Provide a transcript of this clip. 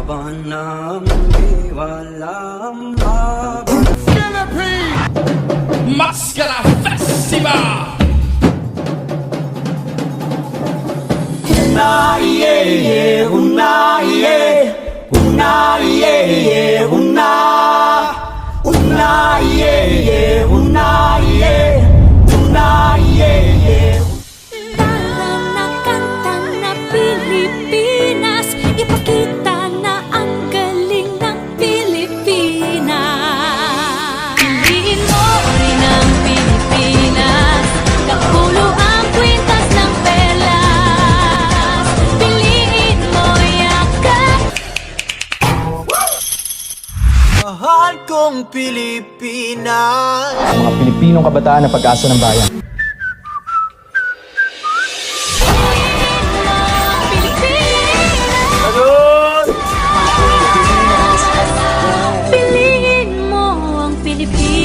laban naman di walang laban. Philippine Mascara Festival! Una iye, una iye, una iye, una iye, una iye, una iye. Kanta na kanta na Pilipinas, ipakita na ang galing ng Pilipinas. Piliin mo rin ang Pilipinas, kapulo ang kwintas ng perlas. Piliin mo yakap. Mahal kong Pilipinas. Mga Pilipinong kabataan na pag-asa ng bayan. Piliin mo ang Pilipinas.